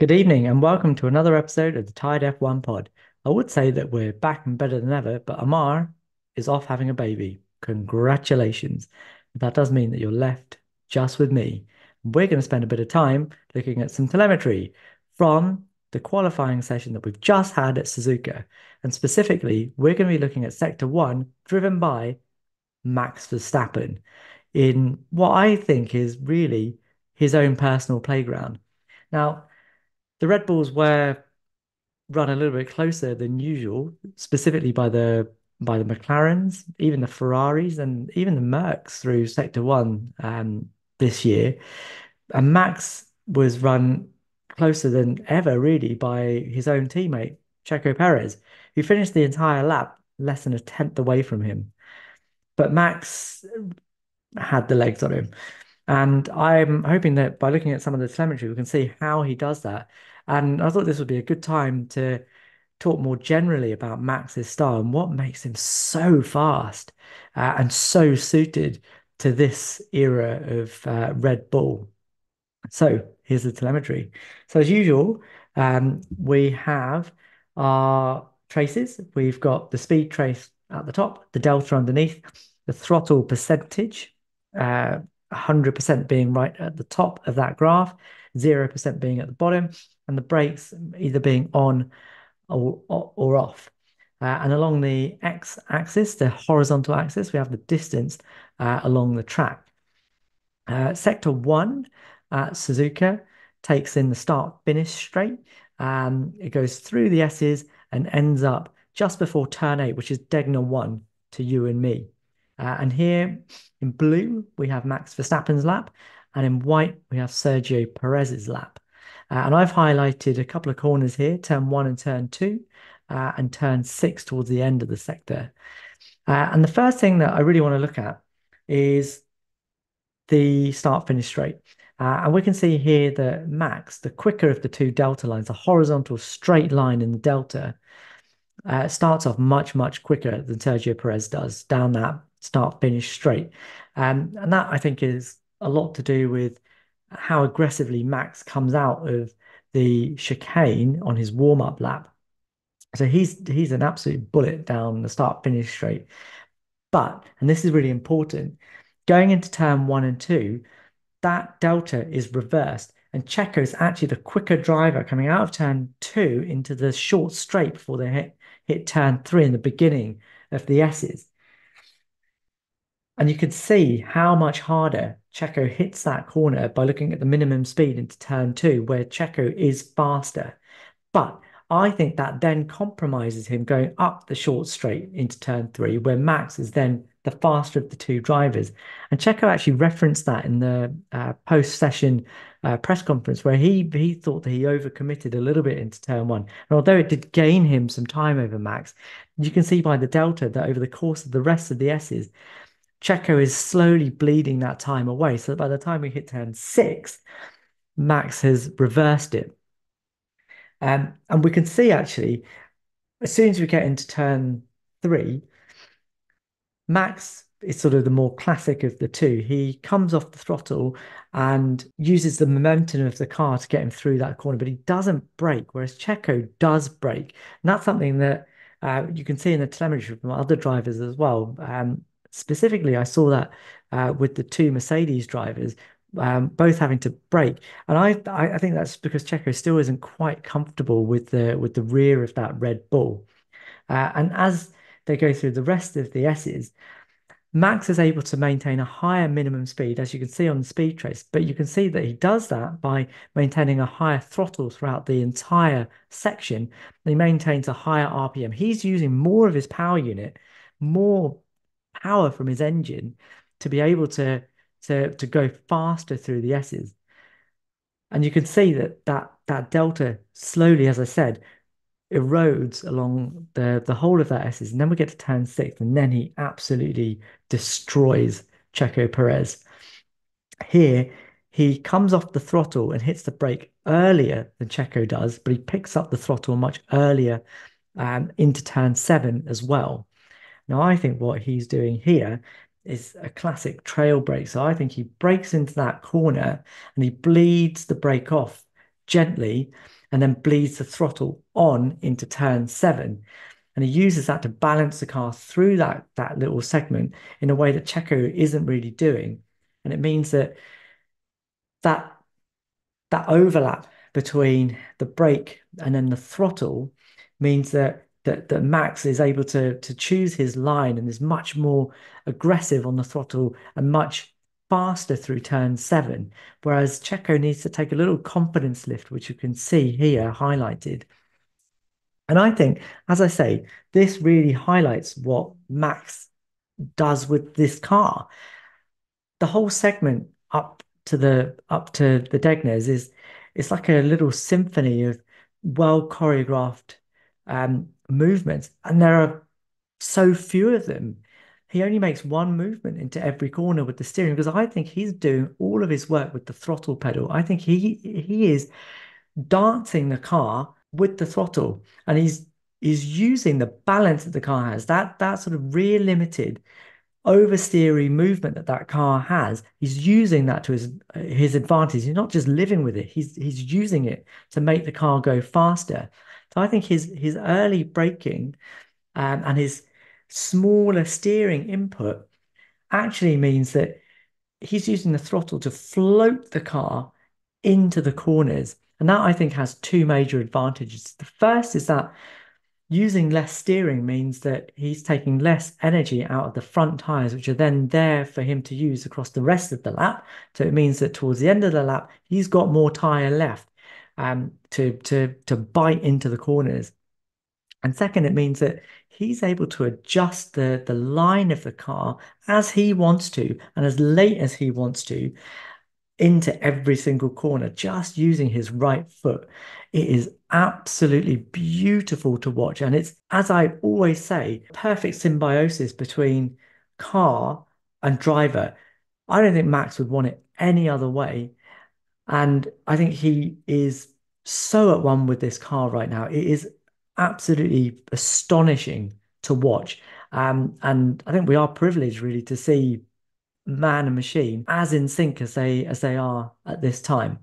Good evening and welcome to another episode of the Tide F1 pod. I would say that we're back and better than ever, but Amar is off having a baby. Congratulations. That does mean that you're left just with me. We're going to spend a bit of time looking at some telemetry from the qualifying session that we've just had at Suzuka. And specifically, we're going to be looking at Sector 1, driven by Max Verstappen, in what I think is really his own personal playground. Now, the Red Bulls were run a little bit closer than usual, specifically by the McLarens, even the Ferraris, and even the Mercs through Sector One this year. And Max was run closer than ever, really, by his own teammate Checo Perez, who finished the entire lap less than a tenth away from him. But Max had the legs on him. And I'm hoping that by looking at some of the telemetry, we can see how he does that. And I thought this would be a good time to talk more generally about Max's style and what makes him so fast and so suited to this era of Red Bull. So here's the telemetry. So as usual, we have our traces. We've got the speed trace at the top, the delta underneath, the throttle percentage, 100% being right at the top of that graph, 0% being at the bottom, and the brakes either being on or off. And along the x-axis, the horizontal axis, we have the distance along the track. Sector 1 at Suzuka takes in the start-finish straight. It goes through the S's and ends up just before turn 8, which is Degner 1 to you and me. And here in blue, we have Max Verstappen's lap, and in white, we have Sergio Perez's lap. And I've highlighted a couple of corners here, turn 1 and turn 2, and turn 6 towards the end of the sector. And the first thing that I really want to look at is the start finish straight. And we can see here that Max, the quicker of the two delta lines, the horizontal straight line in the delta, starts off much, much quicker than Sergio Perez does down that start finish straight. And that I think is a lot to do with how aggressively Max comes out of the chicane on his warm-up lap. So he's an absolute bullet down the start finish straight. But, and this is really important, going into turn 1 and 2, that delta is reversed. And Checo is actually the quicker driver coming out of turn 2 into the short straight before they hit turn 3 in the beginning of the S's. And you can see how much harder Checo hits that corner by looking at the minimum speed into turn 2, where Checo is faster. But I think that then compromises him going up the short straight into turn 3, where Max is then the faster of the two drivers. And Checo actually referenced that in the post-session press conference, where he thought that he overcommitted a little bit into turn 1. And although it did gain him some time over Max, you can see by the delta that over the course of the rest of the S's, Checo is slowly bleeding that time away. So by the time we hit turn 6, Max has reversed it. And we can see actually, as soon as we get into turn 3, Max is sort of the more classic of the two. He comes off the throttle and uses the momentum of the car to get him through that corner, but he doesn't brake, whereas Checo does brake. And that's something that you can see in the telemetry from other drivers as well. Specifically, I saw that with the two Mercedes drivers, both having to brake. And I think that's because Checo still isn't quite comfortable with the rear of that Red Bull. And as they go through the rest of the S's, Max is able to maintain a higher minimum speed, as you can see on the speed trace, but you can see that he does that by maintaining a higher throttle throughout the entire section. He maintains a higher RPM. He's using more of his power unit, more power from his engine to be able to go faster through the S's. And you can see that delta slowly, as I said, erodes along the whole of that S's. And then we get to turn 6, and then he absolutely destroys Checo Perez. Here, he comes off the throttle and hits the brake earlier than Checo does, but he picks up the throttle much earlier into turn 7 as well. Now, I think what he's doing here is a classic trail brake. So I think he breaks into that corner and he bleeds the brake off gently and then bleeds the throttle on into turn seven. And he uses that to balance the car through that little segment in a way that Checo isn't really doing. And it means that that that overlap between the brake and then the throttle means that Max is able to choose his line and is much more aggressive on the throttle and much faster through turn seven. Whereas Checo needs to take a little confidence lift, which you can see here highlighted. And I think, as I say, this really highlights what Max does with this car. The whole segment up to the Degnes is it's like a little symphony of well choreographed movements, and there are so few of them. He only makes one movement into every corner with the steering because I think he's doing all of his work with the throttle pedal. I think he is dancing the car with the throttle, and he's using the balance that the car has. That sort of rear limited oversteery movement that that car has, he's using that to his advantage. He's not just living with it. He's using it to make the car go faster. So I think his early braking and his smaller steering input actually means that he's using the throttle to float the car into the corners. And that I think has two major advantages. The first is that using less steering means that he's taking less energy out of the front tires, which are then there for him to use across the rest of the lap. So it means that towards the end of the lap, he's got more tire left to bite into the corners. And second, it means that he's able to adjust the line of the car as he wants to and as late as he wants to into every single corner just using his right foot. It is absolutely beautiful to watch. And it's, as I always say, perfect symbiosis between car and driver. I don't think Max would want it any other way. And I think he is so at one with this car right now. It is absolutely astonishing to watch. And I think we are privileged really to see man and machine as in sync as they are at this time.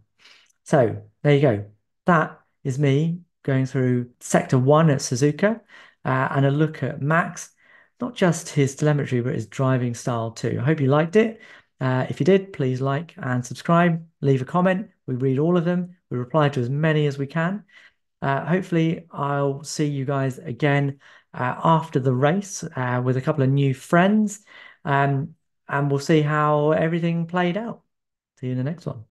So there you go. That is me going through sector one at Suzuka and a look at Max, not just his telemetry, but his driving style too. I hope you liked it. If you did, please like and subscribe, leave a comment. We read all of them. We reply to as many as we can. Hopefully, I'll see you guys again after the race with a couple of new friends. Um, and we'll see how everything played out. See you in the next one.